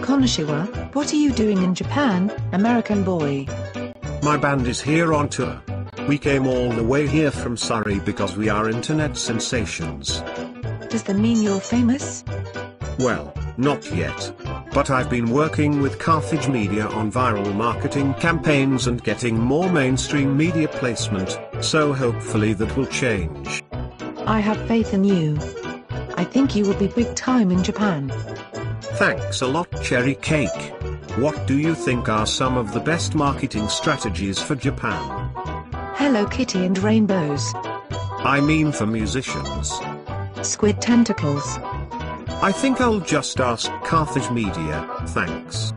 Konnichiwa, what are you doing in Japan, American boy? My band is here on tour. We came all the way here from Surrey because we are internet sensations. Does that mean you're famous? Well, not yet. But I've been working with Carthage Media on viral marketing campaigns and getting more mainstream media placement, so hopefully that will change. I have faith in you. I think you will be big time in Japan. Thanks a lot, Cherry Cake. What do you think are some of the best marketing strategies for Japan? Hello Kitty and rainbows. I mean for musicians. Squid tentacles. I think I'll just ask Carthage Media, thanks.